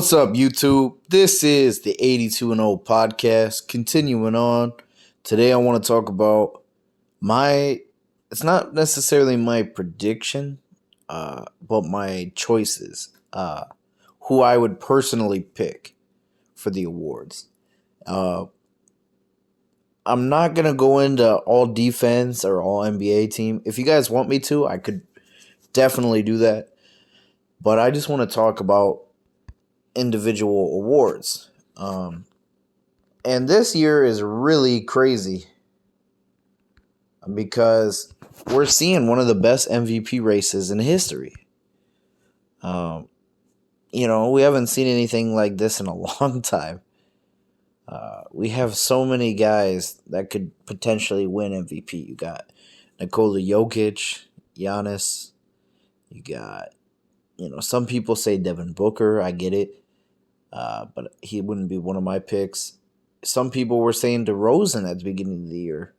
What's up, YouTube? This is the 82 and 0 podcast. Continuing on, today I want to talk about it's not necessarily my prediction, but my choices, who I would personally pick for the awards. Uh, I'm not going to go into all defense or all NBA team. If you guys want me to, I could definitely do that. But I just want to talk about individual awards. And this year is really crazy because we're seeing one of the best MVP races in history. We haven't seen anything like this in a long time. We have so many guys that could potentially win MVP. You got Nikola Jokic, Giannis. You got, some people say Devin Booker. I get it. But he wouldn't be one of my picks. Some people were saying DeRozan at the beginning of the year.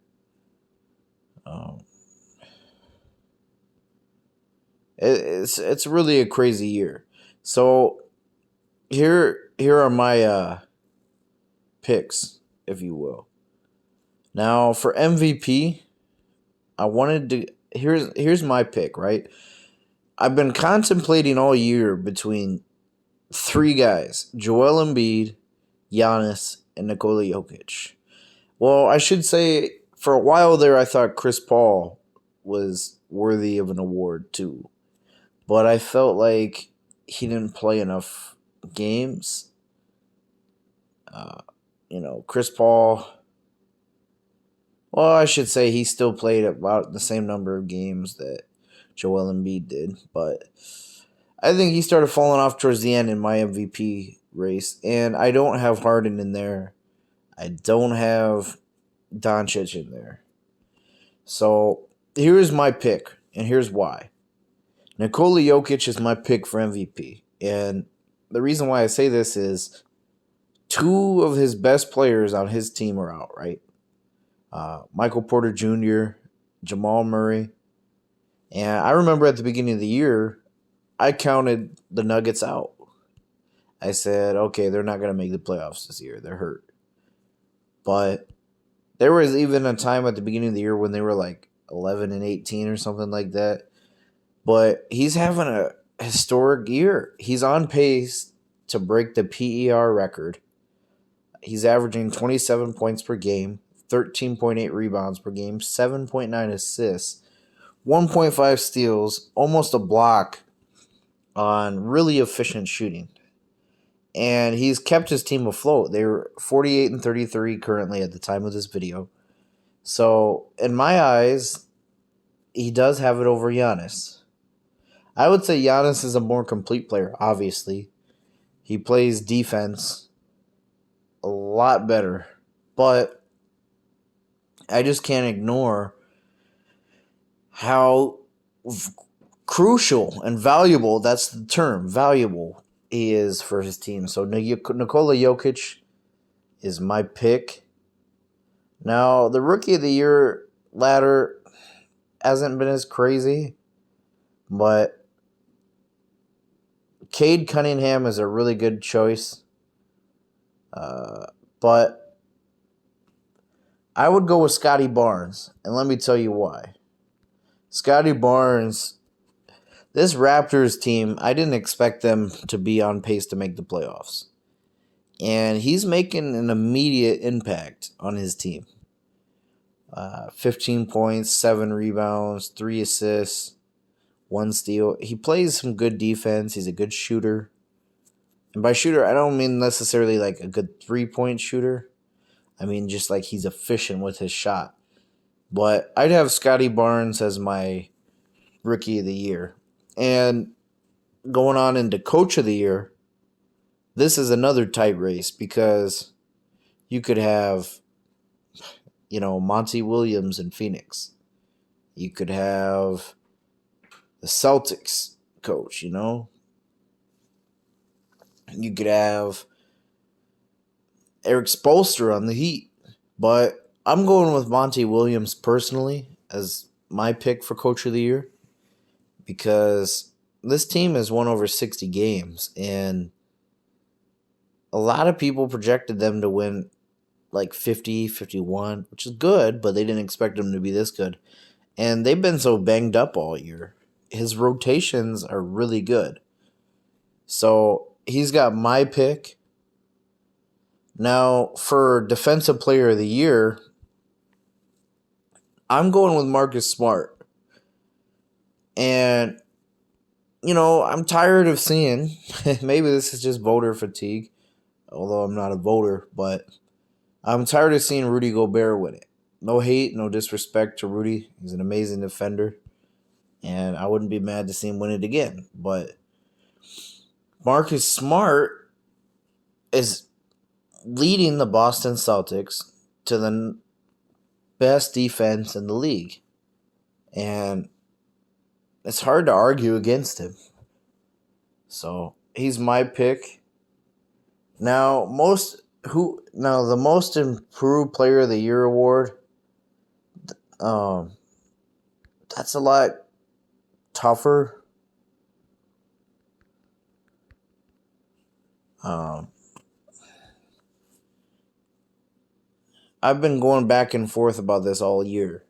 It's really a crazy year. So here are my picks, if you will. Now for MVP, here's my pick, right? I've been contemplating all year between three guys: Joel Embiid, Giannis, and Nikola Jokic. Well, I should say for a while there, I thought Chris Paul was worthy of an award too, but I felt like he didn't play enough games. Chris Paul. Well, I should say he still played about the same number of games that Joel Embiid did, but I think he started falling off towards the end in my MVP race, and I don't have Harden in there. I don't have Doncic in there. So here's my pick, and here's why. Nikola Jokic is my pick for MVP, and the reason why I say this is two of his best players on his team are out, right? Michael Porter Jr., Jamal Murray, and I remember at the beginning of the year, I counted the Nuggets out. I said, okay, they're not going to make the playoffs this year. They're hurt. But there was even a time at the beginning of the year when they were like 11 and 18 or something like that. But he's having a historic year. He's on pace to break the PER record. He's averaging 27 points per game, 13.8 rebounds per game, 7.9 assists, 1.5 steals, almost a block on really efficient shooting. And he's kept his team afloat. They're 48 and 33 currently at the time of this video. So, in my eyes, he does have it over Giannis. I would say Giannis is a more complete player, obviously. He plays defense a lot better. But I just can't ignore how crucial and valuable, that's the term, valuable, he is for his team. So Nikola Jokic is my pick. Now, the Rookie of the Year ladder hasn't been as crazy, but Cade Cunningham is a really good choice. But I would go with Scotty Barnes, and let me tell you why. Scotty Barnes, this Raptors team, I didn't expect them to be on pace to make the playoffs. And he's making an immediate impact on his team. 15 points, 7 rebounds, 3 assists, 1 steal. He plays some good defense. He's a good shooter. And by shooter, I don't mean necessarily like a good 3-point shooter. I mean just like he's efficient with his shot. But I'd have Scotty Barnes as my Rookie of the Year. And going on into Coach of the Year, this is another tight race because you could have, Monty Williams in Phoenix. You could have the Celtics coach, You could have Eric Spoelstra on the Heat. But I'm going with Monty Williams personally as my pick for Coach of the Year because this team has won over 60 games, and a lot of people projected them to win like 50, 51, which is good, but they didn't expect them to be this good. And they've been so banged up all year. His rotations are really good. So he's got my pick. Now, for Defensive Player of the Year, I'm going with Marcus Smart. And, I'm tired of seeing, maybe this is just voter fatigue, although I'm not a voter, but I'm tired of seeing Rudy Gobert win it. No hate, no disrespect to Rudy. He's an amazing defender. And I wouldn't be mad to see him win it again. But Marcus Smart is leading the Boston Celtics to the best defense in the league. And it's hard to argue against him. So he's my pick. Now, the most improved player of the year award, that's a lot tougher. I've been going back and forth about this all year.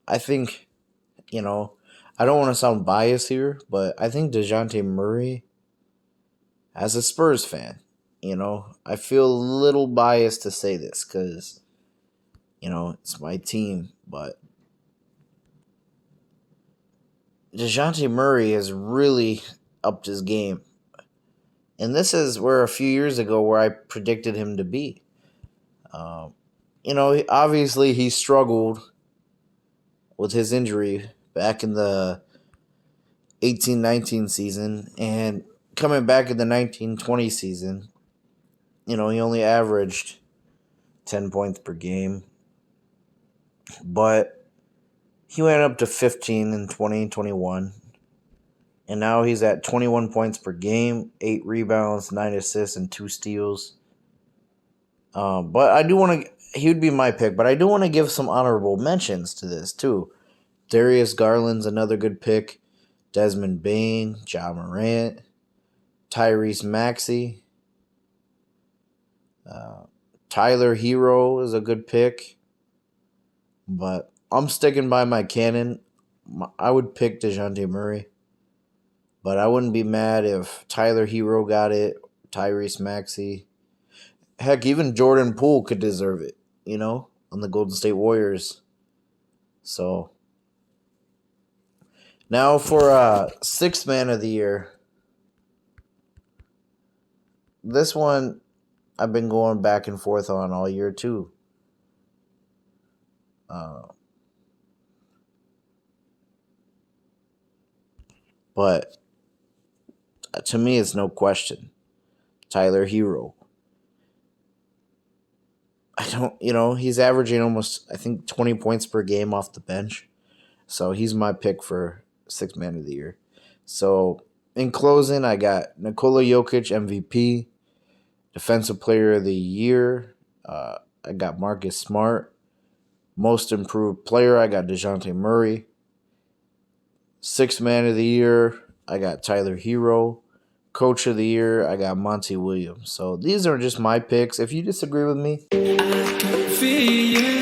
I think, I don't want to sound biased here, but I think DeJounte Murray, as a Spurs fan, I feel a little biased to say this because, it's my team, but DeJounte Murray has really upped his game. And this is where a few years ago where I predicted him to be. Obviously he struggled with his injury back in the 18-19 season, and coming back in the 19-20 season, he only averaged 10 points per game. But he went up to 15 in 2021. And now he's at 21 points per game, 8 rebounds, 9 assists, and 2 steals. But I do want to... He would be my pick, but I do want to give some honorable mentions to this, too. Darius Garland's another good pick. Desmond Bane, Ja Morant, Tyrese Maxey. Tyler Hero is a good pick. But I'm sticking by my canon. I would pick DeJounte Murray. But I wouldn't be mad if Tyler Hero got it, Tyrese Maxey. Heck, even Jordan Poole could deserve it, on the Golden State Warriors. So, now for Sixth Man of the Year. This one I've been going back and forth on all year, too. But to me, it's no question. Tyler Hero. He's averaging almost, I think, 20 points per game off the bench. So he's my pick for Sixth Man of the Year. So in closing, I got Nikola Jokic, MVP. Defensive Player of the Year, I got Marcus Smart. Most Improved Player, I got DeJounte Murray. Sixth Man of the Year, I got Tyler Hero. Coach of the Year, I got Monty Williams. So these are just my picks. If you disagree with me, I can feel you.